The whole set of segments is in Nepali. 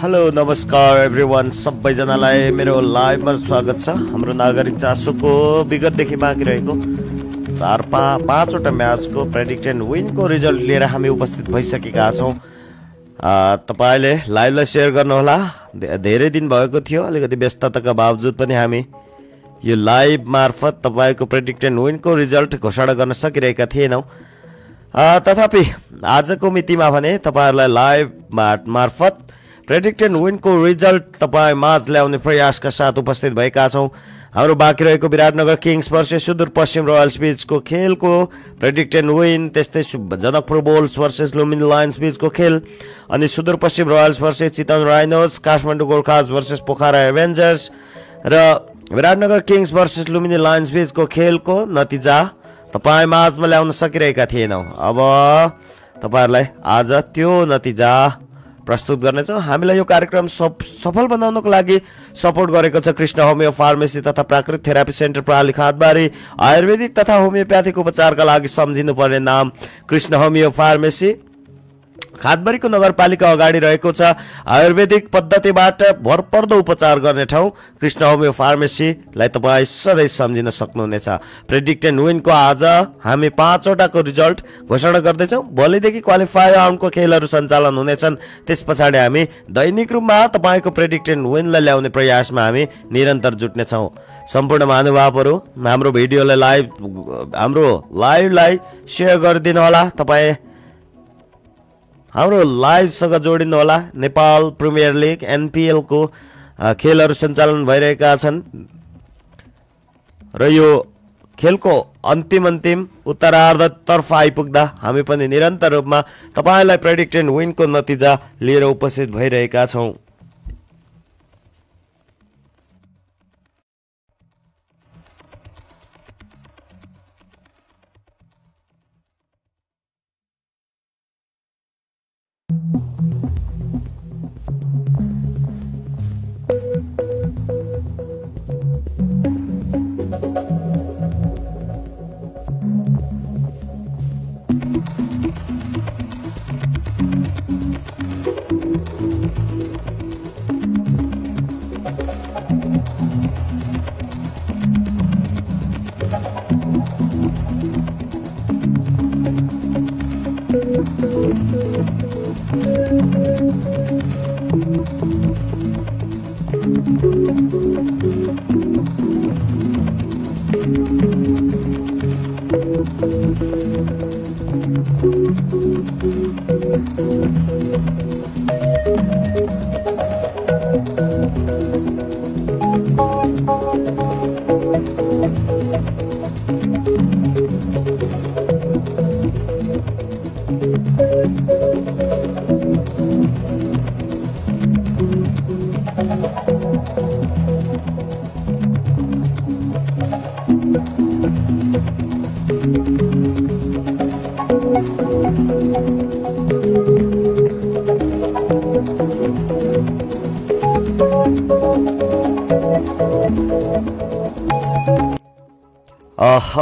हेलो नमस्कार एभ्रिवान, सबैजनालाई मेरो लाइभमा स्वागत छ। हाम्रो नागरिक चासोको विगतदेखि बाँकी रहेको 4-5वटा म्याचको प्रेडिक्ट एन्ड विनको रिजल्ट लिएर हामी उपस्थित भइसकेका छौँ। तपाईँले लाइभलाई सेयर गर्नुहोला। धेरै दिन भएको थियो, अलिकति व्यस्तताका बावजुद पनि हामी यो लाइभ मार्फत तपाईँको प्रेडिक्ट एन्ड विनको रिजल्ट घोषणा गर्न सकिरहेका थिएनौँ। तथापि आजको मितिमा भने तपाईँहरूलाई लाइभ मार्फत प्रेडिक्ट एन्ड विनको रिजल्ट तपाईँ माझ ल्याउने प्रयासका साथ उपस्थित भएका छौँ। हाम्रो बाँकी रहेको Biratnagar Kings versus Sudurpaschim royals बीचको खेलको प्रेडिक्ट एन्ड विन, त्यस्तै Janakpur bulls versus Lumbini Lions बीचको खेल, अनि Sudurpaschim royals versus Chitwan rhinos, Kathmandu Gorkhas versus Pokhara avengers र Biratnagar Kings versus Lumbini Lions बीचको खेलको नतिजा तपाईँ माझमा ल्याउन सकिरहेका थिएनौँ। अब तपाईँहरूलाई आज त्यो नतिजा प्रस्तुत गर्नेछौँ। हामीलाई यो कार्यक्रम सफल बनाउनको लागि सपोर्ट गरेको छ कृष्ण होमियो फार्मेसी तथा प्राकृतिक थेरापी सेन्टर प्राली खातबारी। आयुर्वेदिक तथा होमियोप्याथिक उपचारका लागि सम्झिनुपर्ने नाम कृष्ण होमियो फार्मेसी। खातबारीको नगरपालिका अगाडि रहेको छ। आयुर्वेदिक पद्धतिबाट भरपर्दो उपचार गर्ने ठाउँ कृष्ण होमियो फार्मेसीलाई तपाईँ सधैँ सम्झिन सक्नुहुनेछ। प्रेडिक्ट एन्ड विनको आज हामी 5वटाको रिजल्ट घोषणा गर्दैछौँ। भोलिदेखि क्वालिफायर राउन्डको खेलहरू सञ्चालन हुनेछन्। त्यस पछाडि हामी दैनिक रूपमा तपाईँको प्रेडिक्ट एन्ड विनलाई ल्याउने प्रयासमा हामी निरन्तर जुट्नेछौँ। सम्पूर्ण महानुभावहरू हाम्रो भिडियोलाई हाम्रो लाइभलाई सेयर गरिदिनु होला। तपाईँ हाम्रो लाइभसँग जोडिनु होला। नेपाल प्रिमियर लिग एनपिएलको खेलहरू सञ्चालन भइरहेका छन् र यो खेलको अन्तिम उत्तरार्धतर्फ आइपुग्दा हामी पनि निरन्तर रूपमा तपाईँलाई प्रेडिक्ट एन्ड विनको नतिजा लिएर उपस्थित भइरहेका छौँ।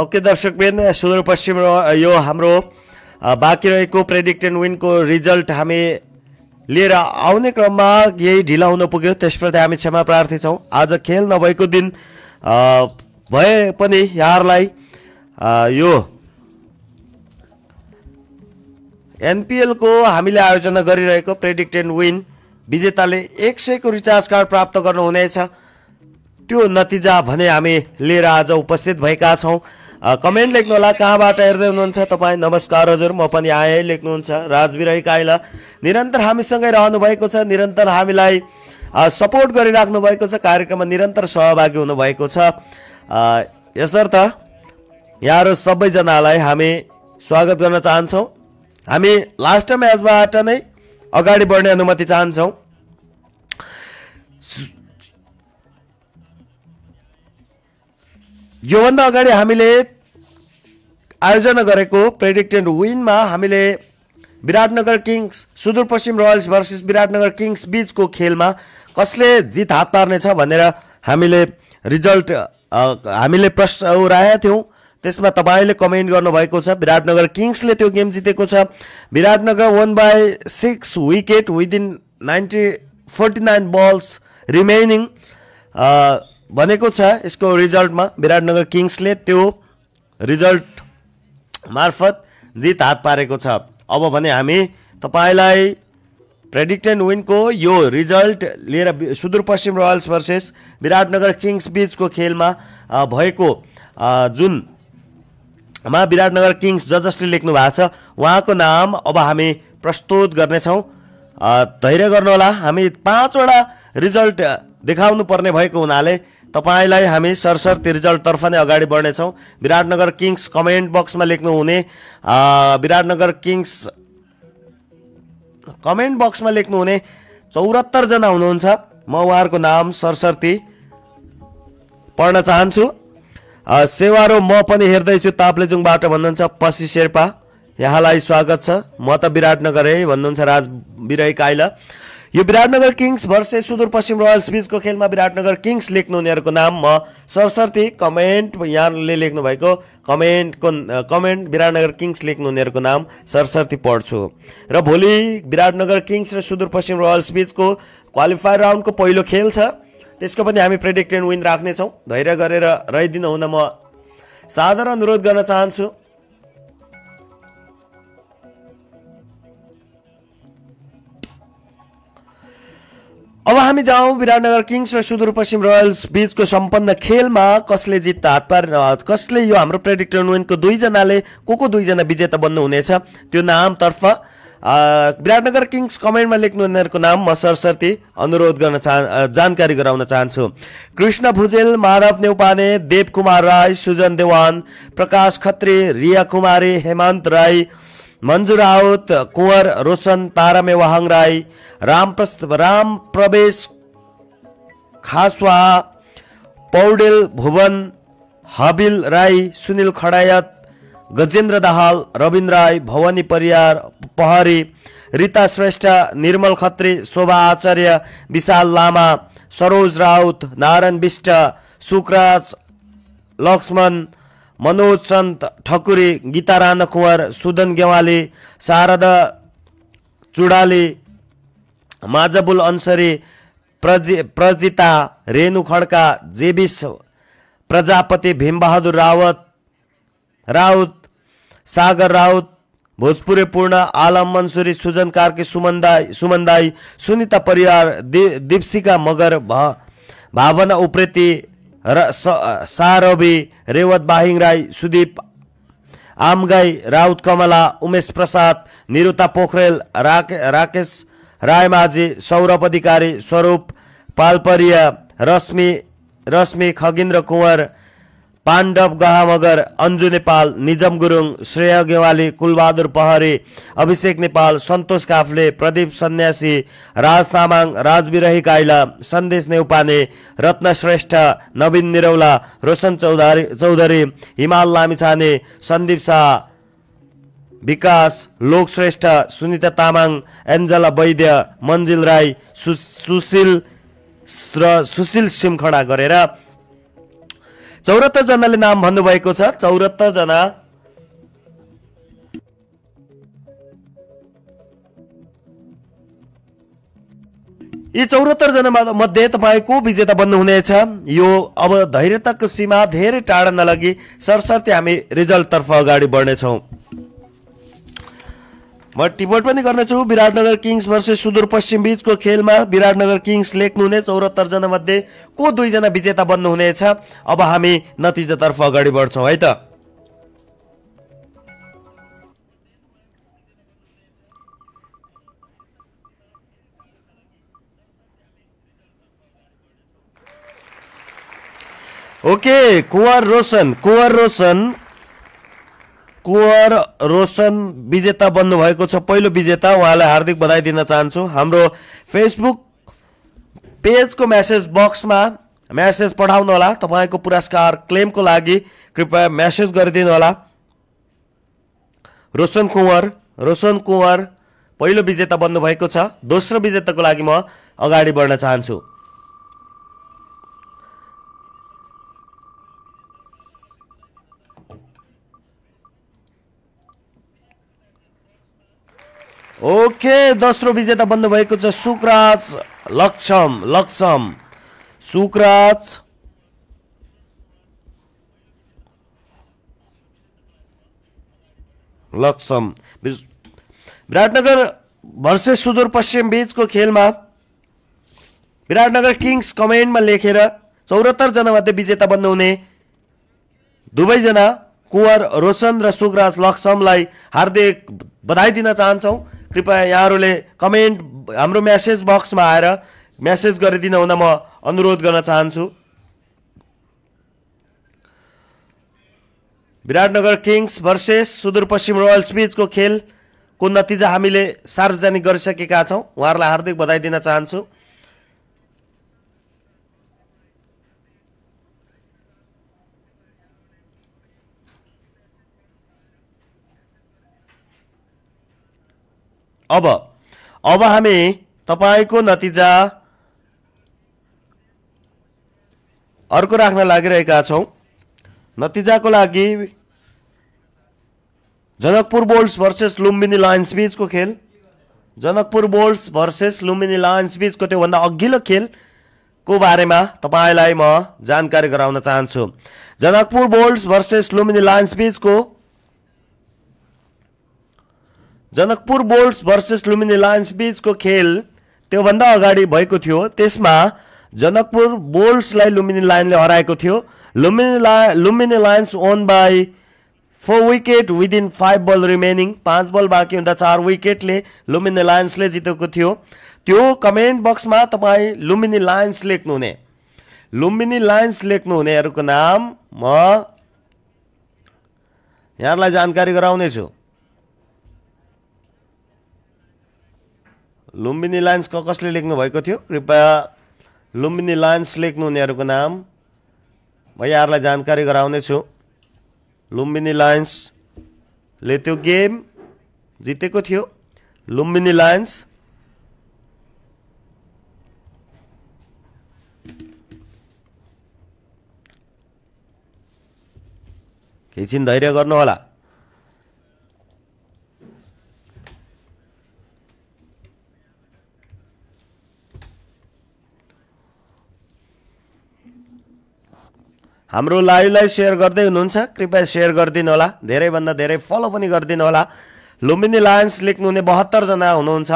ओके दर्शकबिन, सुदूरपश्चिम यो हाम्रो बाँकी रहेको प्रेडिक्ट एन्ड विनको रिजल्ट हामी लिएर आउने क्रममा यही ढिला हुन पुग्यो, त्यसप्रति हामी क्षमा प्रार्थी छौँ। आज खेल नभएको दिन भए पनि यहाँहरूलाई यो एनपिएलको हामीले आयोजना गरिरहेको प्रेडिक्ट एन्ड विन विजेताले 100 को रिचार्ज कार्ड प्राप्त गर्नुहुनेछ। त्यो नतिजा भने हामी लिएर आज उपस्थित भएका छौँ। कमेन्ट लेख्नु होला, कहाँबाट हेर्दै हुनुहुन्छ तपाईँ। नमस्कार हजुर, म पनि आएँ लेख्नुहुन्छ। राजवीर काइला निरन्तर हामीसँगै रहनु भएको छ, निरन्तर हामीलाई सपोर्ट गरिराख्नु भएको छ, कार्यक्रममा निरन्तर सहभागी हुनुभएको छ। यसर्थ यहाँहरू सबैजनालाई हामी स्वागत गर्न चाहन्छौँ। हामी लास्ट म्याचबाट नै अगाडि बढ्ने अनुमति चाहन्छौँ। योभन्दा अगाडि हामीले आयोजना गरेको प्रेडिक्ट एन्ड विनमा हामीले Biratnagar Kings Sudurpaschim royals versus Biratnagar Kings बीचको खेलमा कसले जित हात पार्नेछ भनेर हामीले रिजल्ट हामीले प्रश्न उठाएका थियौँ। त्यसमा तपाईले कमेन्ट गर्नुभएको छ। विराटनगर किङ्सले त्यो गेम जितेको छ। Biratnagar 1/6 wicket within 49 balls remaining भनेको छ यसको रिजल्टमा। विराटनगर किङ्सले त्यो रिजल्ट मार्फत जित हात पारेको छ। अब भने हामी तपाईलाई प्रेडिक्ट एन्ड विनको यो रिजल्ट लिएर Sudurpaschim royals versus Biratnagar Kings बीचको खेलमा भएको जुनमा विराटनगर किङ्स जसले लेख्नु भएको छ उहाँको नाम अब हामी प्रस्तुत गर्नेछौँ। धैर्य गर्नुहोला, हामी 5 वटा रिजल्ट देखाउनु पर्ने भएको हुनाले तपाईलाई हामी सरसर्ती रिजल्टतर्फ नै अगाडि बढ्नेछौँ। विराटनगर किङ्स कमेन्ट बक्समा लेख्नुहुने विराटनगर किङ्स कमेन्ट बक्समा लेख्नुहुने 74 जना हुनुहुन्छ। म उहाँहरूको नाम सरसर्ती पढ्न चाहन्छु। सेवारो म पनि हेर्दैछु ताप्लेजुङबाट भन्नुहुन्छ पसी शेर्पा, यहाँलाई स्वागत छ। म त विराटनगर है भन्नुहुन्छ राज बिरही काइला। यो Biratnagar Kings versus Sudurpaschim royals बीचको खेलमा विराटनगर किङ्स लेख्नुहुनेहरूको नाम म सरसर्ती कमेन्ट यहाँले लेख्नु भएको कमेन्ट विराटनगर किङ्स लेख्नुहुनेहरूको नाम सरसर्ती पढ्छु। र भोलि विराटनगर किङ्स र सुदूरपश्चिम रोयल्स बीचको क्वालिफायर राउन्डको पहिलो खेल छ, त्यसको पनि हामी प्रेडिक्ट एन्ड विन राख्नेछौँ। धैर्य गरेर रहिदिनु हुन म सादर अनुरोध गर्न चाहन्छु। अब हामी जाउँ विराटनगर किङ्स र सुदूरपश्चिम रोयल्स बीचको सम्पन्न खेलमा कसले जित हात पार कसले यो हाम्रो प्रेडिक्ट एन्ड विनको दुईजनाले को दुईजना विजेता बन्नुहुनेछ त्यो नामतर्फ विराटनगर किङ्स कमेन्टमा लेख्नुहुनेहरूको नाम म सरसर्ती अनुरोध गर्न जानकारी गराउन चाहन्छु। कृष्ण भुजेल, माधव नेउपाने, देव कुमार राई, सुजन देवान, प्रकाश खत्री, रिया कुमारी, हेमन्त राई, मन्जु राउत, कुँवर रोशन, तारामे वाहाङ राई, राम प्रवेश खासवा, पौडेल भुवन, हबिल राई, सुनिल खडायत, गजेन्द्र दाहाल, रविन्द्र राई, भवानी परियार पहरी, रीता श्रेष्ठ, निर्मल खत्री, शोभा आचार्य, विशाल लामा, सरोज राउत, नारायण विष्ट, सुकराज लक्ष्मण, मनोज सन्त ठकुरी, गीता राणा कुँवर, सुदन गेवाली, शारदा चुडाली, माजबुल अन्सरी, प्रजिता, रेणु खड्का, जेबिस प्रजापति, भीमबहादुर राउत, सागर राउत, भोजपुरे पूर्ण, आलम मंसूरी, सुजन कार्की, सुमनदाई, सुनीता परियार, दीप्सिका मगर, भावना उप्रेती, सारवी, रेवत बाहिङ राई, सुदीप आमगाई, राउत कमला, उमेश प्रसाद, निरुता पोखरेल, राकेश रायमाझी, सौरभ अधिकारी, स्वरूप पालपरिया, रश्मि खगेन्द्र कुँवर, पाण्डव गहामगर, अन्जु नेपाल, निजम गुरुङ, श्रेय गेवाली, कुलबहादुर पहरी, अभिषेक नेपाल, सन्तोष काफ्ले, प्रदीप सन्यासी, राज तामाङ, राजबिरही काइला, सन्देश नेउपाने, रत्न श्रेष्ठ, नवीन निरौला, रोशन चौधरी, हिमाल लामिछाने, सन्दीप शाह, विकास लोक श्रेष्ठ, सुनिता तामाङ, एन्जला वैद्य, मन्जिल राई, सुशील सिमखडा गरेर 74 जनाले नाम भन्नुभएको छ। 74 जना यी 74 जना मध्ये तपाईको विजेता बन्नुहुनेछ। यो अब धैर्यताको सीमा धेरै टाढा नलगी सरसर्ती हामी रिजल्ट तर्फ अगाडि बढ्नेछौँ। म टिपोट पनि गर्नेछु। विराटनगर किङ्स भर्सेस सुदूरपश्चिम बीचको खेलमा विराटनगर किङ्स लेख्नुहुने 74 जना मध्ये को दुईजना विजेता बन्नुहुनेछ। अब हामी नतिजातर्फ अगाडि बढ्छौँ है त। ओके, कुँवर रोशन विजेता बन्नु भएको छ, पहिलो विजेता। उहाँलाई हार्दिक बधाई दिन चाहन्छु। हाम्रो फेसबुक पेजको मेसेज बक्समा मेसेज पठाउनु होला। तपाईको पुरस्कार क्लेमको लागि कृपया मेसेज गरिदिनु होला। रोशन कुँवर पहिलो विजेता बन्नु भएको छ। दोस्रो विजेताको लागि म अगाडि बढ्न चाहन्छु। ओके, दोस्रो विजेता बन्नु भएको छ सुकराज लक्षम सुकराज लक्षम विराटनगर भर्सेस सुदूरपश्चिम बीचको खेलमा विराटनगर किङ्स कमेन्टमा लेखेर 74 जना मध्ये विजेता बन्नुहुने दुवैजना कुँवर रोशन र सुकराज लक्षमलाई हार्दिक बधाई दिन चाहन्छौँ। कृपया यहाँहरूले कमेन्ट हाम्रो मेसेज बक्समा आएर मेसेज गरिदिन हुन म अनुरोध गर्न चाहन्छु। Biratnagar Kings versus Sudurpaschim royals बीचको खेलको नतिजा हामीले सार्वजनिक गरिसकेका छौँ। उहाँहरूलाई हार्दिक बधाई दिन चाहन्छु। अब हामी तपाईको नतिजा अर्को राख्न लागिरहेका छौँ। नतिजाको लागि Janakpur bolts versus Lumbini Lions बीचको खेल, Janakpur bolts versus Lumbini Lions बीचको त्योभन्दा अघिल्लो खेलको बारेमा तपाईलाई म जानकारी गराउन चाहन्छु। Janakpur bolts versus Lumbini Lions बीचको Janakpur bolts versus Lumbini Lions बीचको खेल त्योभन्दा अगाडि भएको थियो। त्यसमा जनकपुर बोल्ट्सलाई लुम्बिनी लायन्सले हराएको थियो। Lumbini Lions won by 4 wicket within 5 ball remaining. 5 ball बाँकी हुँदा 4 विकेटले लुम्बिनी लायन्सले जितेको थियो। त्यो कमेन्ट बक्समा तपाईँ लुम्बिनी लायन्स लेख्नुहुनेहरूको नाम म यहाँलाई जानकारी गराउनेछु। लुम्बिनी लायन्स कसले लेख्नु भएको थियो कृपया लुम्बिनी लायन्स लेख्नुहुनेहरूको नाम म यहाँहरूलाई जानकारी गराउनेछु। लुम्बिनी लायन्सले त्यो गेम जितेको थियो। लुम्बिनी लायन्स एकछिन धैर्य गर्नुहोला। हाम्रो लाइभलाई सेयर गर्दै हुनुहुन्छ कृपया सेयर गरिदिनु होला। धेरैभन्दा धेरै फलो पनि गरिदिनु होला। लुम्बिनी लायन्स लेख्नुहुने 72 जना हुनुहुन्छ।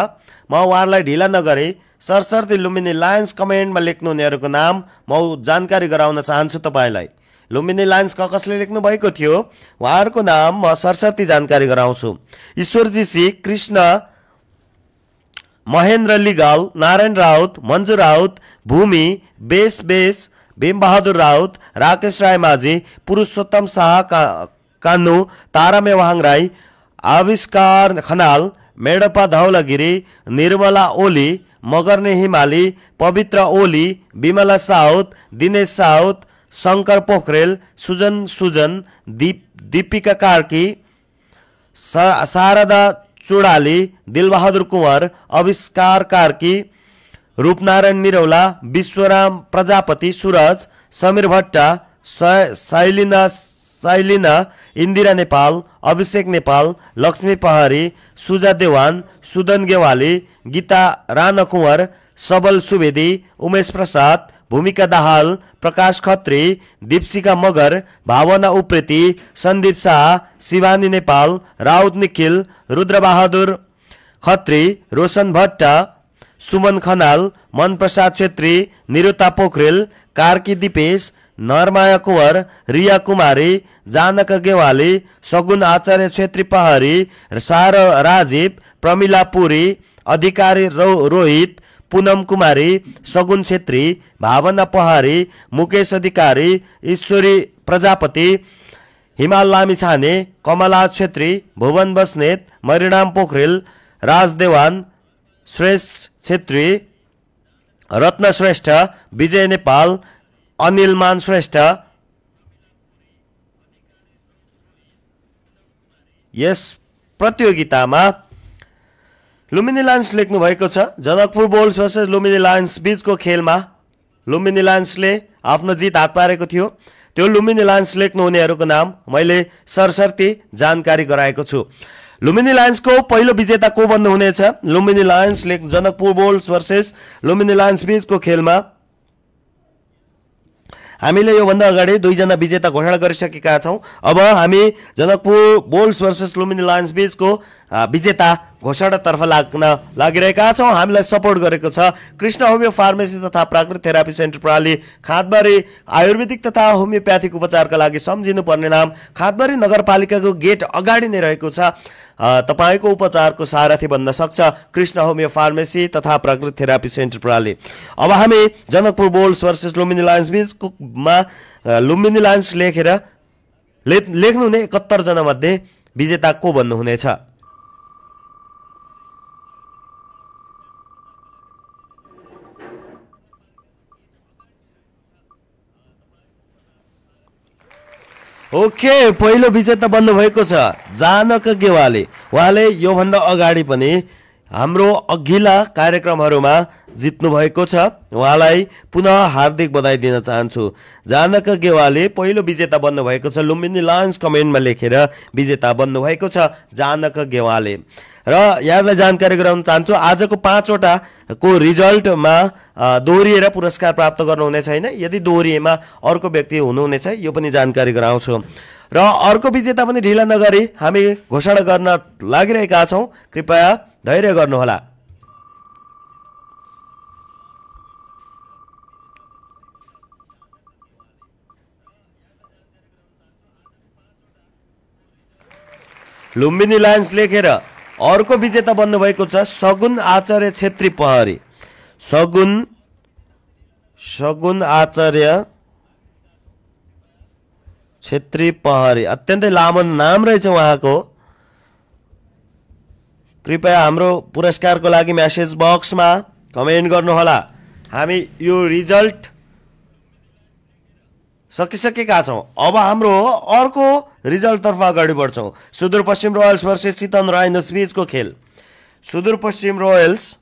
म उहाँहरूलाई ढिला नगरी सरसर्ती लुम्बिनी लायन्स कमेन्टमा लेख्नुहुनेहरूको नाम म जानकारी गराउन चाहन्छु तपाईलाई। लुम्बिनी लायन्स कसले लेख्नु भएको थियो उहाँहरूको नाम म सरसर्ती जानकारी गराउँछु। ईश्वरजी सी, कृष्ण, महेन्द्र लिगाल, नारायण राउत, मन्जु राउत, भूमि, बेस, भीम बहादुर राउत, राकेश राय माझी, पुरुषोत्तम शाह कान्नु, तारामे वाहाङ राई, आविष्कार खनाल, मेडपा धौलागिरी, निर्मला ओली, मगर्ने हिमाली, पवित्र ओली, विमला साउत, दिनेश साउत, शङ्कर पोखरेल, सुजन, दीपिका कार्की, शारदा चुडाली, दिलबहादुर कुंवर, आविष्कार कार्की, रूपनारायण निरौला, विश्वराम प्रजापति, सूरज, समीर भट्टा, साइलिना, इन्दिरा नेपाल, अभिषेक नेपाल, लक्ष्मी पहारी, सुजा देवान, सुदन गेवाली, गीता राणा कुंवर, सबल सुवेदी, उमेश प्रसाद, भूमिका दाहाल, प्रकाश खत्री, दीपशिका मगर, भावना उप्रेती, सन्दीप शाह, शिवानी नेपाल, राउत निखिल, रुद्रबहादुर खत्री, रोशन भट्टा, सुमन खनाल, मन प्रसाद छेत्री, निरुता पोखरेल, कार्की दिपेश, नरमाया कुंवर, रिया कुमारी, जानक गेवाली, सगुन आचार्य छेत्री पहारी, सार राजीव, प्रमिला पुरी, अधिकारी रोहित, पूनम कुमारी, सगुन छेत्री, भावना पहारी, मुकेश अधिकारी, ईश्वरी प्रजापति, हिमाल लामिछाने, कमला छेत्री, भुवन बस्नेत, मरिणाम पोखरेल, राज देवान, श्रेष्ठ छेत्री, रत्न श्रेष्ठ, विजय नेपाल, अनिल मान श्रेष्ठ। यस प्रतियोगितामा लुम्बिनी लायन्स लेख्नु भएको छ। Janakpur bolts versus Lumbini Lions बीचको खेलमा लुम्बिनी लायन्सले आफ्नो जित हात पारेको थियो। त्यो लुम्बिनी लायन्स लेख्नुहुनेहरूको नाम मैले सरसर्ती जानकारी गराएको छु। लुम्बिनी लायन्सको पहिलो विजेता को बन्नु हुनेछ? लुम्बिनी लायन्सले Janakpur balls versus Lumbini Lions बीचको खेलमा हामीले योभन्दा अगाडि दुईजना विजेता घोषणा गरिसकेका छौं। अब हामी Janakpur balls versus Lumbini Lions बीचको विजेता घोषणातर्फ लाग्न लागिरहेका छौं। हामीलाई सपोर्ट गरेको छ कृष्ण होमियो फार्मेसी तथा प्राकृतिक थेरापी सेन्टर प्रणाली, खादबारी। आयुर्वेदिक तथा होमियोप्याथिक उपचारका लागि सम्झिनु पर्ने नाम खादबारी नगरपालिकाको गेट अगाडि नै रहेको छ। तपाईको उपचारको सारथी बन्न सक्छ कृष्ण होमियो फार्मेसी तथा प्राकृतिक थेरापी सेन्टर प्रणाली। अब हामी Janakpur balls versus Lumbini Lions बीचमा लुम्बिनी लायन्स लेख्नुहुने 71 जना मध्ये विजेता को बन्नुहुनेछ? ओके, पहिलो विजेता बन्नु भएको छ जानक गेवाली। उहाँले योभन्दा अगाडि पनि हाम्रो अघिल्ला कार्यक्रमहरूमा जित्नु भएको छ। उहाँलाई पुनः हार्दिक बधाई दिन चाहन्छु। जानक गेवाली पहिलो विजेता बन्नु भएको छ। लुम्बिनी लायन्स कमेन्टमा लेखेर विजेता बन्नु भएको छ जानक गेवाली। र यहाँलाई जानकारी गराउन चाहन्छु आजको 5 वटा को रिजल्टमा दोहोरिएर पुरस्कार प्राप्त गर्नुहुने छैन। यदि दोहोरिएमा अर्को व्यक्ति हुनुहुनेछ यो पनि जानकारी गराउँछु। र अर्को विजेता पनि ढिला नगरी हामी घोषणा गर्न लागिरहेका छौं। कृपया धैर्य गर्नुहोला। लुम्बिनी लायन्स लेखेर अर्को विजेता बन्नु भएको छ सगुन आचार्य छेत्री पहरी। सगुन आचार्य छेत्री पहरी, अत्यन्तै लामो नाम रहेछ उहाँको। कृपया हाम्रो पुरस्कारको लागि मेसेज बक्समा कमेन्ट गर्नुहोला। हामी यो रिजल्ट सकिसकेका छौं। अब हाम्रो अर्को रिजल्टतर्फ अगाडि बढ्छौं। Sudurpaschim royals versus Chitwan rhinos बीचको खेल। Sudurpaschim royals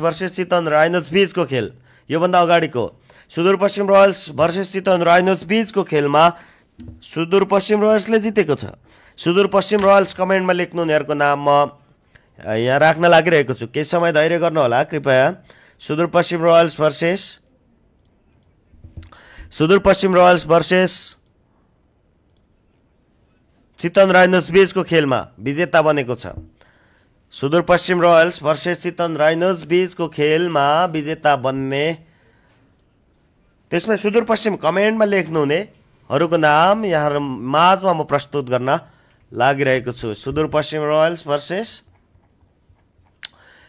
versus Chitwan rhinos बीचको खेल योभन्दा अगाडिको Sudurpaschim royals versus Chitwan rhinos बीचको खेलमा सुदूरपश्चिम रोयल्सले जितेको छ। सुदूरपश्चिम रोयल्स कमेन्टमा लेख्नु उनीहरूको नाम म यहाँ राख्न लागिरहेको छु। केही समय धैर्य गर्नुहोला कृपया। Sudurpashchim royals versus Chitwan rhinos बीचको खेलमा विजेता बनेको छ। Sudurpashchim royals versus Chitwan rhinos बीचको खेलमा विजेता बन्ने, त्यसमा सुदूरपश्चिम कमेन्टमा लेख्नुहुनेहरूको नाम यहाँ माझमा म प्रस्तुत गर्न लागिरहेको छु। Sudurpashchim royals versus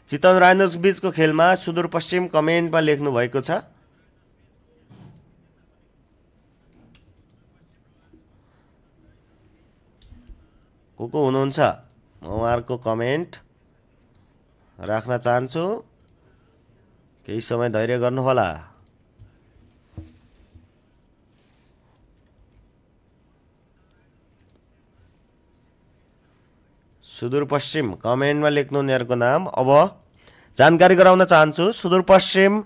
Chitwan rhinos बीचको खेलमा सुदूरपश्चिम कमेन्टमा लेख्नु भएको छ। को हुनुहुन्छ म उहाँहरूको कमेन्ट राख्न चाहन्छु। केही समय धैर्य गर्नुहोला। सुदूरपश्चिम कमेन्टमा लेख्नु उनीहरूको नाम। अब जानकारी गराउन चाहन्छु सुदूरपश्चिम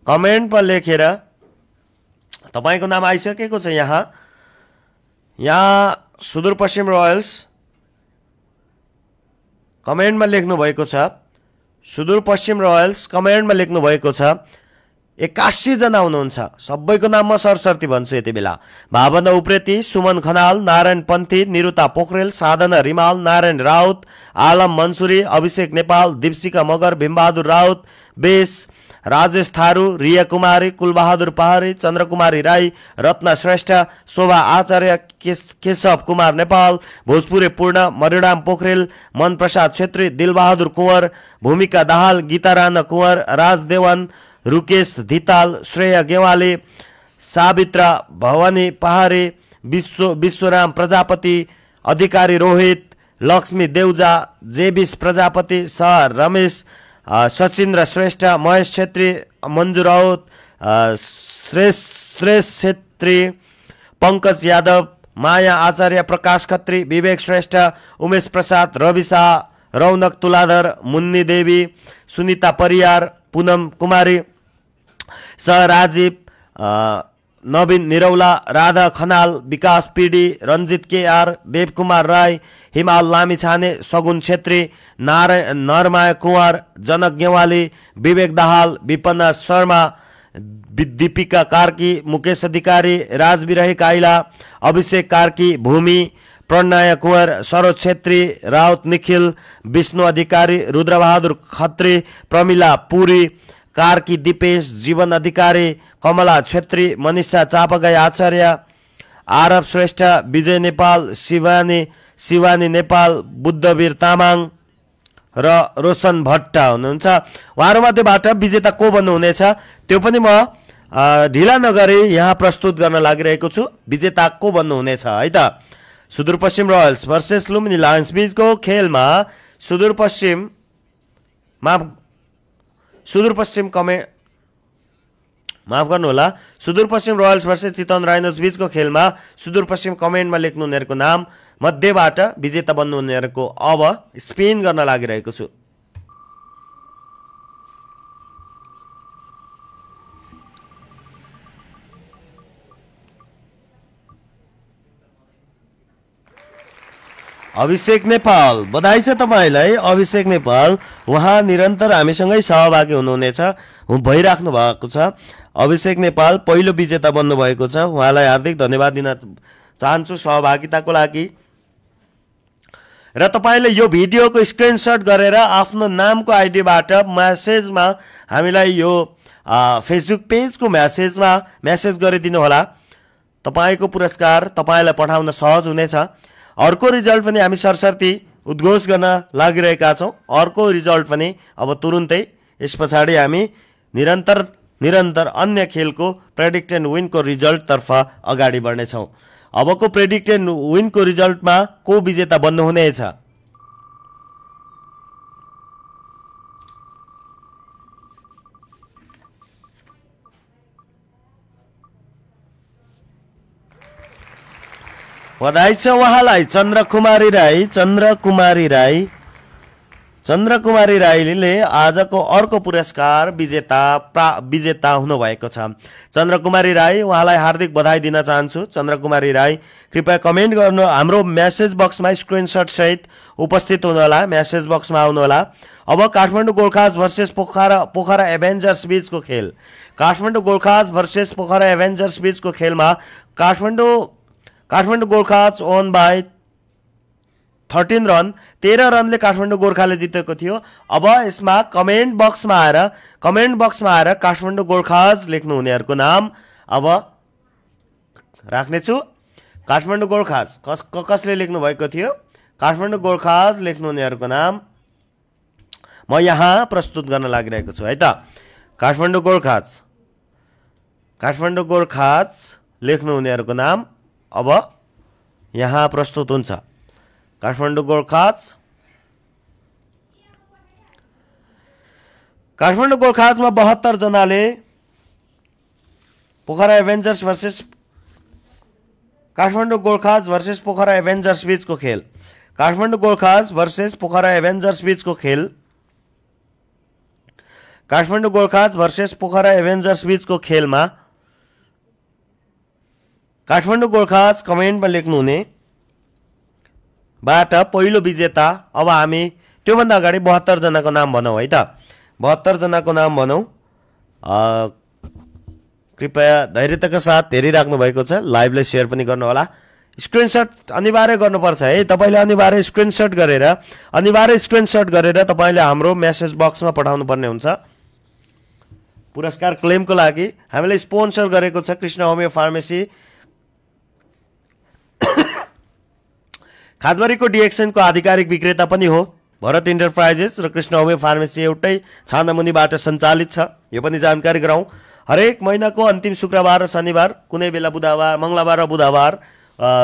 कमेन्टमा लेखेर तपाईको नाम आइसकेको छ। यहाँ सुदूरपश्चिम रोयल्स कमेन्टमा लेख्नु भएको छ। सुदूरपश्चिम रोयल्स कमेन्टमा लेख्नु भएको छ 81 जना हुनुहुन्छ। सबैको नाम म सरसर्ती भन्छु यति बेला। भावना उप्रेती, सुमन खनाल, नारायण पन्थी, निरुता पोखरेल, साधना रिमाल, नारायण राउत, आलम मंसूरी, अभिषेक नेपाल, दीप्सिका मगर, भीमबहादुर राउत, बेस, राजेश थारू, रिया कुमारी, कुलबहादुर पहाडी, चन्द्रकुमारी राई, रत्ना श्रेष्ठ, शोभा आचार्य, केशव कुमार नेपाल, भोजपुरे पूर्ण, मरिराम पोखरेल, मन प्रसाद छेत्री, दिलबहादुर कुंवर, भूमिका दाहाल, गीता राणा कुंवर, राज देवान, रुकेश धिताल, श्रेया गेवाली, सावित्रा भवानी पहाडी, विश्वराम प्रजापति, अधिकारी रोहित, लक्ष्मी देउजा, जेबिस प्रजापति, सर रमेश, सचिन्द्र श्रेष्ठ, महेश छेत्री, मन्जु राउत, श्रेष्ठ छेत्री, पंकज यादव, माया आचार्य, प्रकाश खत्री, विवेक श्रेष्ठ, उमेश प्रसाद, रवि शाह, रौनक तुलाधर, मुन्नी देवी, सुनीता परियार, पूनम कुमारी, सह राजीव, नवीन निरौला, राधा खनाल, विकास पिडी, रञ्जित केआर, देवकुमार राई, हिमाल लामिछाने, सगुन छेत्री, नरमाया कुँवर, जनक गेवाली, विवेक दाहाल, विपन्ना शर्मा, दीपिका कार्की, मुकेश अधिकारी, राजविरही काइला, अभिषेक कार्की, भूमि, प्रणय कुँवर, सरोज छेत्री, राउत निखिल, विष्णु अधिकारी, रुद्रबहादुर खत्री, प्रमिला पुरी, कार्की दिपेश, जीवन अधिकारी, कमला छेत्री, मनिषा चापागाई आचार्य, आरब श्रेष्ठ, विजय नेपाल, शिवानी नेपाल, बुद्धवीर तामाङ र रोशन भट्ट हुनुहुन्छ। उहाँहरूमध्येबाट विजेता को बन्नुहुनेछ त्यो पनि म ढिला नगरी यहाँ प्रस्तुत गर्न लागिरहेको छु। विजेता को बन्नुहुनेछ है त। Sudurpaschim royals versus Lumbini Lions बीचको खेलमा Sudurpaschim royals versus Chitwan Rhinos बीचको खेलमा सुदूरपश्चिम कमेन्टमा लेख्नु उनीहरूको नाम मध्येबाट विजेता बन्नु उनीहरूको अब स्पिन गर्न लागिरहेको छु। अभिषेक नेपाल, बधाई छ तपाईलाई अभिषेक नेपाल। उहाँ निरन्तर हामीसँगै सहभागी हुनुहुनेछ, भइराख्नु भएको छ। अभिषेक नेपाल पहिलो विजेता बन्नुभएको छ, उहाँलाई हार्दिक धन्यवाद दिन चाहन्छु सहभागिताको लागि। र तपाईले यो भिडियोको स्क्रिनशट गरेर आफ्नो नामको आइडीबाट मेसेजमा हामीलाई यो फेसबुक पेजको मेसेज गरिदिनु होला। तपाईको पुरस्कार तपाईलाई पठाउन सहज हुनेछ। अर्को रिजल्ट पनि हामी सरसर्ती उद्घोष गर्न लागिरहेका छौँ। अर्को रिजल्ट पनि अब तुरुन्तै यस पछाडि हामी निरन्तर अन्य खेलको प्रेडिक्ट एन्ड विनको रिजल्टतर्फ अगाडि बढ्नेछौँ। अबको प्रेडिक्ट एन्ड विनको रिजल्टमा को विजेता बन्नुहुनेछ? बधाई छ उहाँलाई चन्द्रकुमारी राईले आजको अर्को पुरस्कार विजेता हुनुभएको छ। चन्द्रकुमारी राई, उहाँलाई हार्दिक बधाई दिन चाहन्छु। चन्द्रकुमारी राई कृपया कमेन्ट गर्नु, हाम्रो मेसेज बक्समा स्क्रिनशट सहित उपस्थित हुनुहोला, मेसेज बक्समा आउनुहोला। अब काठमाडौँ गोर्खाज भर्सेस पोखरा एभेन्जर्स बीचको खेल। काठमाडौँ गोर्खाज भर्सेस पोखरा एभेन्जर्स बीचको खेलमा Kathmandu Gorkhas won by 13 run, 13 रनले काठमाडौँ गोर्खाले जितेको थियो। अब यसमा कमेन्ट बक्समा आएर काठमाडौँ गोर्खाज लेख्नु हुनेहरूको नाम अब राख्नेछु। काठमाडौँ गोर्खाज कसले लेख्नु भएको थियो? काठमाडौँ गोर्खाज लेख्नु हुनेहरूको नाम म यहाँ प्रस्तुत गर्न लागिरहेको छु है त। काठमाडौँ गोर्खाज लेख्नु हुनेहरूको नाम अब यहाँ प्रस्तुत हुन्छ। काठमाडौँ गोर्खाजमा 72 जनाले Pokhara Avengers versus Kathmandu Gorkhas versus Pokhara avengers बीचको खेल। काठमाडौँ गोर्खाज भर्सेस पोखरा एभेन्जर्स बीचको खेल। काठमाडौँ गोर्खाज भर्सेस पोखरा एभेन्जर्स बीचको खेलमा काठमाडौँ गोर्खाज कमेन्टमा लेख्नुहुने बाट पहिलो विजेता। अब हामी त्योभन्दा अगाडि 72 जनाको नाम भनौँ है त। 72 जनाको नाम भनौँ। कृपया धैर्यताका साथ हेरिराख्नु भएको छ, लाइभलाई सेयर पनि गर्नुहोला। स्क्रिनशट अनिवार्य गर्नुपर्छ है, तपाईँले अनिवार्य स्क्रिनशट गरेर तपाईँले हाम्रो मेसेज बक्समा पठाउनु पर्ने हुन्छ। पुरस्कार क्लेमको लागि हामीले स्पोन्सर गरेको छ कृष्ण होमियो फार्मेसी, खादबारीको डिएक्सनको आधिकारिक विक्रेता पनि हो। भरत इन्टरप्राइजेस र कृष्ण होमियो फार्मेसी एउटै छानामुनिबाट सञ्चालित छ, यो पनि जानकारी गराउँ। हरेक महिनाको अन्तिम शुक्रबार र शनिबार, कुनै बेला मङ्गलबार र बुधबार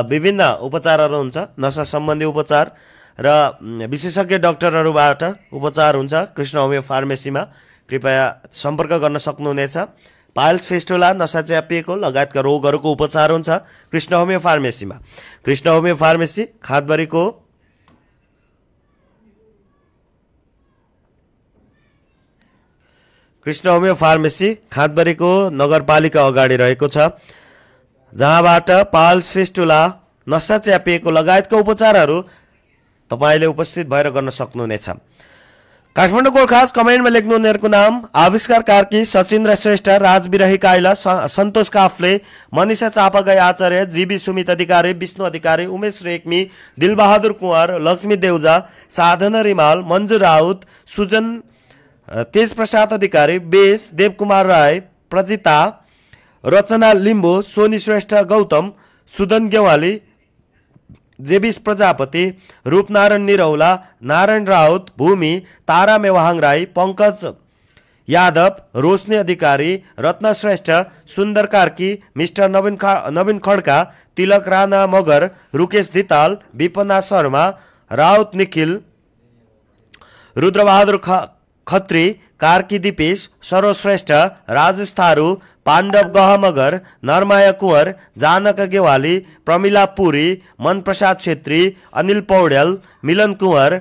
विभिन्न उपचारहरू हुन्छ। नशा सम्बन्धी उपचार र विशेषज्ञ डाक्टरहरूबाट उपचार हुन्छ कृष्ण होमियो फार्मेसीमा। कृपया सम्पर्क गर्न सक्नुहुनेछ। पाइल्स, फिस्टुला, नशा च्यापिएको लगायतका रोगहरूको उपचार हुन्छ कृष्ण होमियो फार्मेसीमा। कृष्ण होमियो फार्मेसी खादबारीको नगरपालिका अगाडि रहेको छ। जहाँबाट पाल श्रेष्ठुला नसा च्यापिएको लगायतका उपचारहरू तपाईँले उपस्थित भएर गर्न सक्नुहुनेछ। काठमाडौँ गोर्खाज कमेन्टमा लेख्नु उनीहरूको नाम आविष्कार कार्की, सचिन्द्र श्रेष्ठ, राजविरही काइला, सन्तोष काफ्ले, मनिषा चापागाई आचार्य, जीबी सुमित अधिकारी, विष्णु अधिकारी, उमेश रेग्मी, दिलबहादुर कुँवर, लक्ष्मी देउजा, साधना रिमाल, मन्जु राउत, सुजन, तेजप्रसाद अधिकारी, बेस, देवकुमार राय, प्रजिता, रचना लिम्बू, सोनी श्रेष्ठ, गौतम, सुदन गेवाली, जेबिस प्रजापति, रूपनारायण निरौला, नारायण राउत, भूमि, तारा मेवाहाङ राई, पंकज यादव, रोशनी अधिकारी, रत्न श्रेष्ठ, सुन्दर कार्की, मिस्टर नवीन खड्का, तिलक राणा मगर, रुकेश धिताल, विपना शर्मा, राउत निखिल, रुद्रबहादुर खत्री, कार्की दिपेश, सर्वश्रेष्ठ, राजेश थारू, पाण्डव गह मगर, नरमाया कुँवर, जानक गेवाली, प्रमिला पुरी, मनप्रसाद छेत्री, अनिल पौडेल, मिलन कुँवर,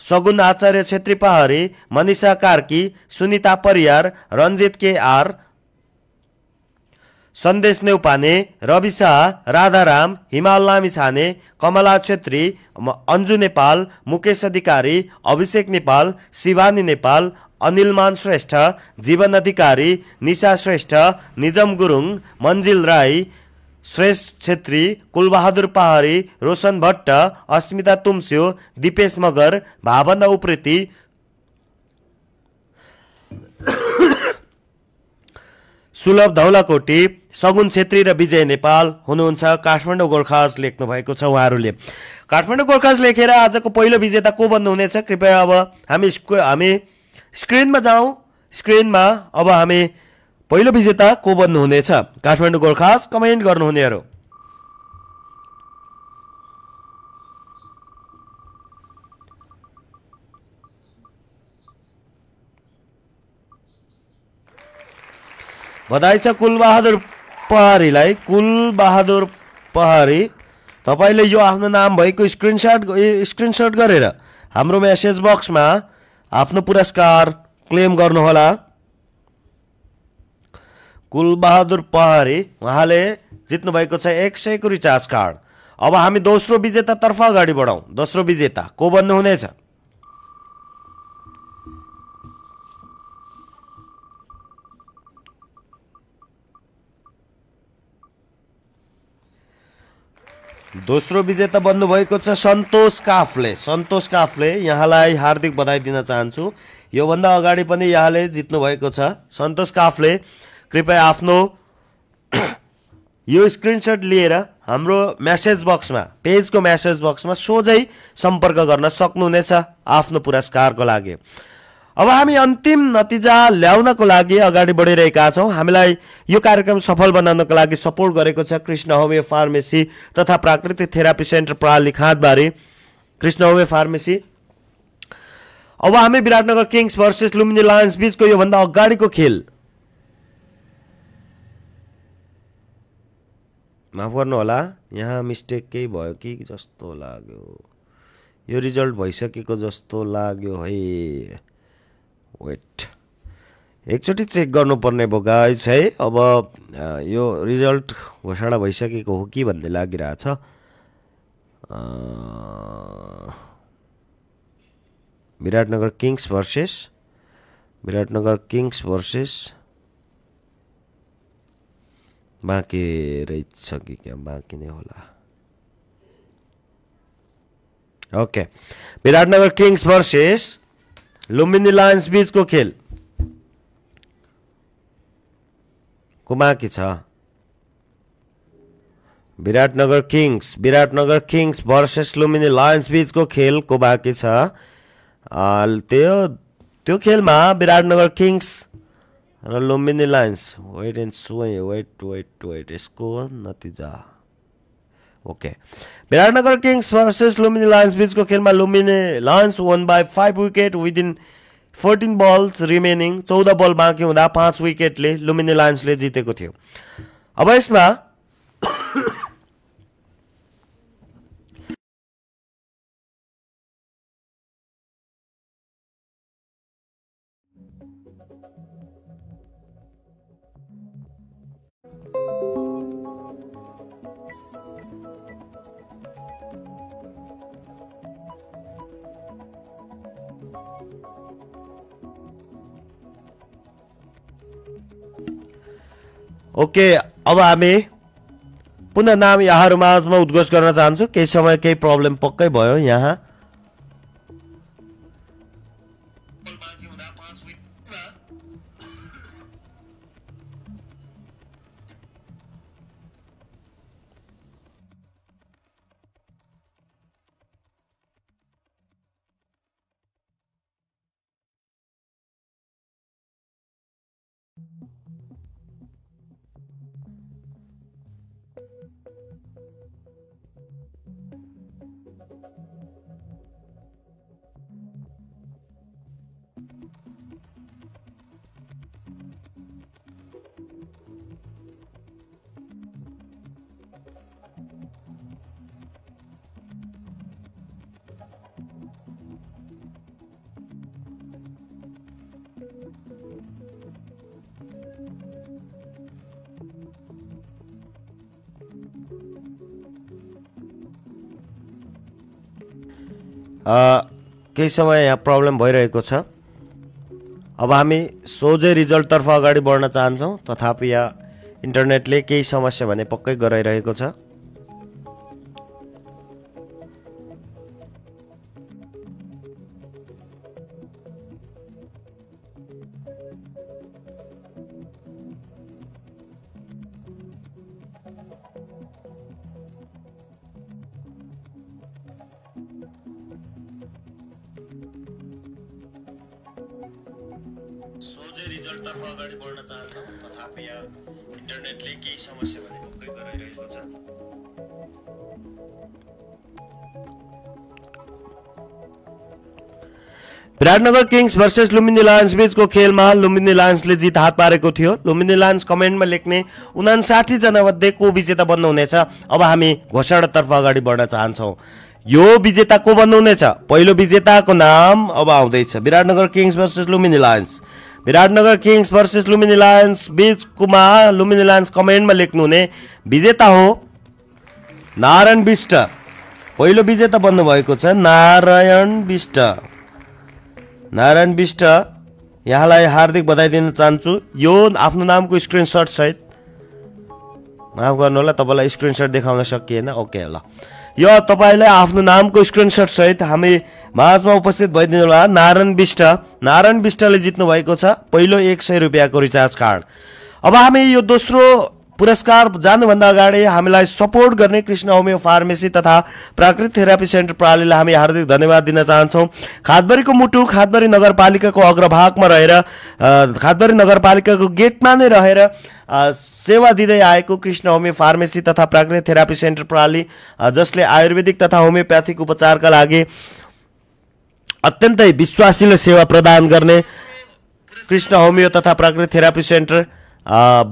सगुन आचार्य छेत्री पहाडी, मनिषा कार्की, सुनिता परियार, रञ्जित के आर, सन्देश नेउपाने, रवि शाह, राधाराम, हिमाल लामिछाने, कमला छेत्री, अन्जु नेपाल, मुकेश अधिकारी, अभिषेक नेपाल, शिवानी नेपाल, अनिलमान श्रेष्ठ, जीवन अधिकारी, निशा श्रेष्ठ, निजम गुरुङ, मन्जिल राई, श्रेष्ठ छेत्री, कुलबहादुर पहाडी, रोशन भट्ट, अस्मिता तुमस्यो, दिपेश मगर, भावना उप्रेती, सुलभ धौलाकोटी, सगुन छेत्री र विजय नेपाल हुनुहुन्छ। काठमाडौँ गोर्खाज लेख्नु भएको छ उहाँहरूले। काठमाडौँ गोर्खाज लेखेर आजको पहिलो विजेता को बन्नुहुनेछ? कृपया अब हामी स्क्रिनमा जाउँ। स्क्रिनमा अब हामी पहिलो विजेता को बन्नुहुनेछ? काठमाडौँ गोर्खाज कमेन्ट गर्नुहुनेहरू। बधाई छ कुलबहादुर पहाडीलाई। कुलबहादुर पहाडी, तपाईँले यो आफ्नो नाम भएको स्क्रिनशट गरेर हाम्रो मेसेज बक्समा आफ्नो पुरस्कार क्लेम गर्नुहोला। कुलबहादुर पहाडी, उहाँले जित्नु भएको छ 100 को रिचार्ज कार्ड। अब हामी दोस्रो विजेतातर्फ अगाडि बढौँ। दोस्रो विजेता को बन्नुहुनेछ? दोस्रो विजेता बन्नुभएको छ सन्तोष काफ्ले। सन्तोष काफ्ले, यहाँलाई हार्दिक बधाई दिन चाहन्छु। योभन्दा अगाडि पनि यहाँले जित्नु भएको छ। सन्तोष काफ्ले, कृपया आफ्नो यो स्क्रिनशट लिएर हाम्रो मेसेज बक्समा, पेजको मेसेज बक्समा सोझै सम्पर्क गर्न सक्नुहुनेछ आफ्नो पुरस्कारको लागि। अब हामी अन्तिम नतिजा ल्याउनको लागि अगाडि बढिरहेका छौँ। हामीलाई यो कार्यक्रम सफल बनाउनको लागि सपोर्ट गरेको छ कृष्ण होमियो फार्मेसी तथा प्राकृतिक थेरापी सेन्टर प्राली खाँदबारी, कृष्ण होमियो फार्मेसी। अब हामी Biratnagar Kings versus Lumbini Lions बीचको योभन्दा अगाडिको खेल, माफ गर्नु होला, यहाँ मिस्टेक केही भयो कि जस्तो लाग्यो। यो रिजल्ट भइसकेको जस्तो लाग्यो है। वेट, एकचोटि चेक गर्नुपर्ने भयो गाइस है। अब यो रिजल्ट घोषणा भइसकेको हो कि भन्ने लागिरहेछ। विराटनगर किङ्स भर्सेस बाँकी रहेछ कि क्या? बाँकी नै होला। Okay, Biratnagar Kings versus Lumbini Lions बीचको खेल को बाँकी छ। Biratnagar Kings versus Lumbini Lions बीचको खेल को बाँकी छ। त्यो खेलमा विराटनगर किङ्स र लुम्बिनी लायन्स, वेट यसको नतिजा। Okay, Biratnagar Kings versus Lumbini Lions बीचको खेलमा Lumbini Lions won by 5 wicket within 14 balls remaining. 14 ball बाँकी हुँदा 5 विकेटले लुम्बिनी लायन्सले जितेको थियो। अब यसमा ओके, अब हामी पुनः नाम यहाँहरु माझमा उद्घोष गर्न चाहन्छु। केही समय केही प्रब्लम पक्कै भयो यहाँ। केही समय यहाँ प्रब्लम भइरहेको छ। अब हामी सोझै रिजल्टतर्फ अगाडि बढ्न चाहन्छौँ, तथापि यहाँ इन्टरनेटले केही समस्या भने पक्कै गराइरहेको छ। सोझै रिजल्टतर्फ अगाडि बढ्न चाहन्छौँ, तथापि यहाँ इन्टरनेटले केही समस्या भने पक्कै गराइरहेको छ। Biratnagar Kings versus Lumbini Lions बीचको खेलमा लुम्बिनी लायन्सले जित हात पारेको थियो। लुम्बिनी लायन्स कमेन्टमा लेख्ने 59 जना मध्ये को विजेता बन्नुहुनेछ। अब हामी घोषणातर्फ अगाडि बढ्न चाहन्छौँ। यो विजेता को बन्नुहुनेछ? पहिलो विजेताको नाम अब आउँदैछ। Biratnagar Kings versus Lumbini lions. Biratnagar Kings versus Lumbini lions बीचकोमा लुम्बिनी लायन्स कमेन्टमा लेख्नुहुने विजेता हो नारायण बिष्ट। पहिलो विजेता बन्नुभएको छ नारायण बिष्ट। नारायण बिष्ट, यहाँलाई हार्दिक बधाई दिन चाहन्छु। यो आफ्नो नामको स्क्रिनशट सहित, माफ गर्नु होला तपाईलाई स्क्रिनशट देखाउन सकिएन। ओके ल, यो तपाईलाई आफ्नो नामको स्क्रिनशट सहित हामी माझमा उपस्थित भइदिनु होला। नारायण बिष्ट, नारायण बिष्टले जित्नु भएको छ पहिलो 100 रुपैयाँको रिचार्ज कार्ड। अब हामी यो दोस्रो पुरस्कार जानुभन्दा अगाडि हामीलाई सपोर्ट गर्ने कृष्ण होमियो फार्मेसी तथा प्राकृतिक थेरापी सेन्टर प्रणालीलाई हामी हार्दिक धन्यवाद दिन चाहन्छौँ। खादबारीको मुटु खादबारी नगरपालिकाको अग्रभागमा रहेर खादबारी नगरपालिकाको गेटमा नै रहेर सेवा दिँदै आएको कृष्ण होमियो फार्मेसी तथा प्राकृतिक थेरापी सेन्टर प्रणाली, जसले आयुर्वेदिक तथा होमियोप्याथिक उपचारका लागि अत्यन्तै विश्वासिलो सेवा प्रदान गर्ने कृष्ण होमियो तथा प्राकृतिक थेरापी सेन्टर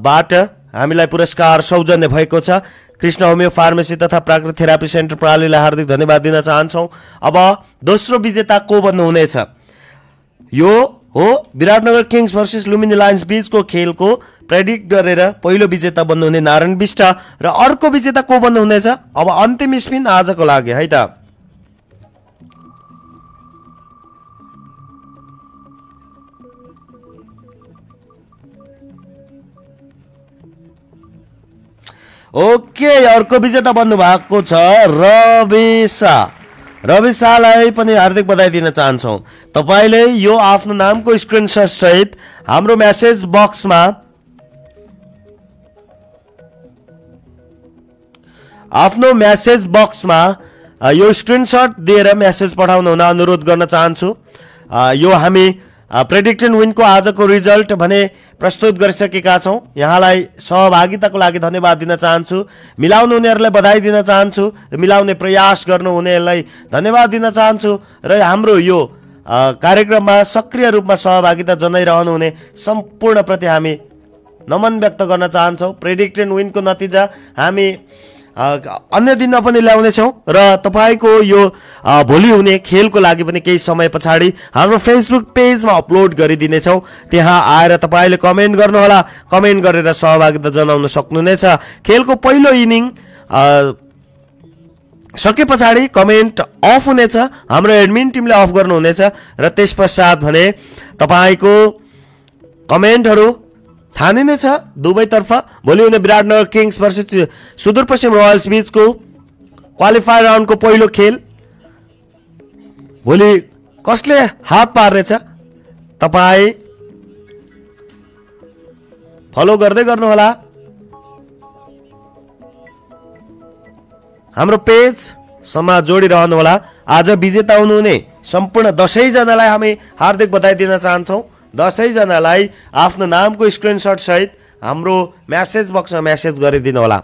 बाट हामीलाई पुरस्कार सौजन्य भएको छ। कृष्ण होमियो फार्मेसी तथा प्राकृतिक थेरापी सेन्टर प्रणालीलाई हार्दिक धन्यवाद दिन चाहन्छौँ। अब दोस्रो विजेता को बन्नुहुनेछ? यो हो Biratnagar Kings versus Lumbini Lions बीचको खेलको प्रेडिक्ट गरेर पहिलो विजेता बन्नुहुने नारायण बिष्ट र अर्को विजेता को बन्नुहुनेछ? अब अन्तिम स्पिन आजको लागि है त। ओके, अर्को विजेता बन्नु भएको छ रवि शाह। रवि शाहलाई पनि हार्दिक बधाई दिन चाहन्छौँ। तपाईले यो आफ्नो नामको स्क्रिनशट सहित हाम्रो मेसेज बक्समा यो स्क्रिनशट दिएर मेसेज पठाउन हुन अनुरोध गर्न चाहन्छु। यो हामी प्रेडिक्टेड विनको आजको रिजल्ट भने प्रस्तुत गरिसकेका छौँ। यहाँलाई सहभागिताको लागि धन्यवाद दिन चाहन्छु। मिलाउनु हुनेहरूलाई बधाई दिन चाहन्छु। मिलाउने प्रयास गर्नुहुनेहरूलाई धन्यवाद दिन चाहन्छु र हाम्रो यो कार्यक्रममा सक्रिय रूपमा सहभागिता जनाइरहनु हुने सम्पूर्णप्रति हामी नमन व्यक्त गर्न चाहन्छौँ। प्रेडिक्टेड विनको नतिजा हामी अन्य दिनमा पनि ल्याउनेछौँ र तपाईको यो भोलि हुने खेलको लागि पनि केही समय पछाडि हाम्रो फेसबुक पेजमा अपलोड गरिदिनेछौँ। त्यहाँ आएर तपाईले कमेन्ट गर्नुहोला। कमेन्ट गरेर सहभागिता जनाउन सक्नुहुनेछ। खेलको पहिलो इनिङ सके पछाडि कमेन्ट अफ हुनेछ। हाम्रो एडमिन टिमले अफ गर्नुहुनेछ र त्यसपश्चात भने तपाईको कमेन्टहरू छानिनेछ दुवैतर्फ। भोलि हुने Biratnagar Kings versus Sudurpaschim royals बीचको क्वालिफायर राउन्डको पहिलो खेल भोलि कसले हात पार्नेछ तपाईँ फलो गर्दै गर्नुहोला। हाम्रो पेज सम्म जोडिरहनुहोला। आज विजेता हुनुहुने सम्पूर्ण 10 जनालाई हामी हार्दिक बधाई दिन चाहन्छौँ। 10 जनालाई आफ्नो नामको स्क्रिनशट सहित हाम्रो मेसेज बक्समा मेसेज गरिदिनु होला।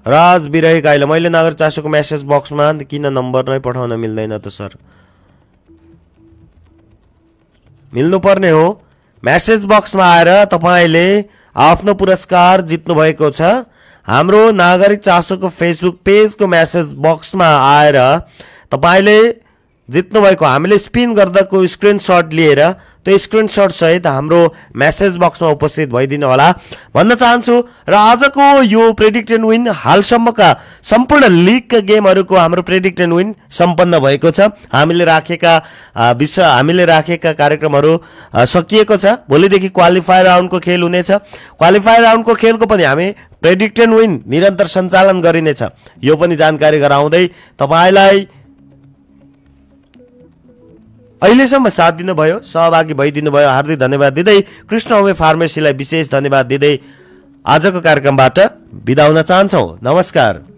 राज बिरही गाइला मैले नागरिक चासोको मेसेज बक्समा किन नम्बर नै पठाउन मिल्दैन त सर? मिल्नुपर्ने हो। मेसेज बक्समा आएर तपाईले आफ्नो पुरस्कार जित्नु भएको छ। हाम्रो नागरिक चासोको फेसबुक पेजको मेसेज बक्समा आएर तपाईले जित्नु भएको हामीले स्पिन गर्दाको स्क्रिनशट लिएर त्यो स्क्रिनशट सहित हाम्रो मेसेज बक्समा उपस्थित भइदिनु होला भन्न चाहन्छु। र आजको यो प्रेडिक्ट एन्ड विन हालसम्मका सम्पूर्ण लिगका गेमहरूको हाम्रो प्रेडिक्ट एन्ड विन सम्पन्न भएको छ। हामीले राखेका कार्यक्रमहरू सकिएको छ। भोलिदेखि क्वालिफायर राउन्डको खेल हुनेछ। क्वालिफायर राउन्डको खेलको पनि हामी प्रेडिक्ट एन्ड विन निरन्तर सञ्चालन गरिनेछ। यो पनि जानकारी गराउँदै तपाईलाई अहिलेसम्म साथ दिनुभयो, सहभागी भइदिनु भयो, हार्दिक धन्यवाद दिँदै कृष्ण होमे फार्मेसीलाई विशेष धन्यवाद दिँदै आजको कार्यक्रमबाट बिदा हुन चाहन्छौँ। नमस्कार।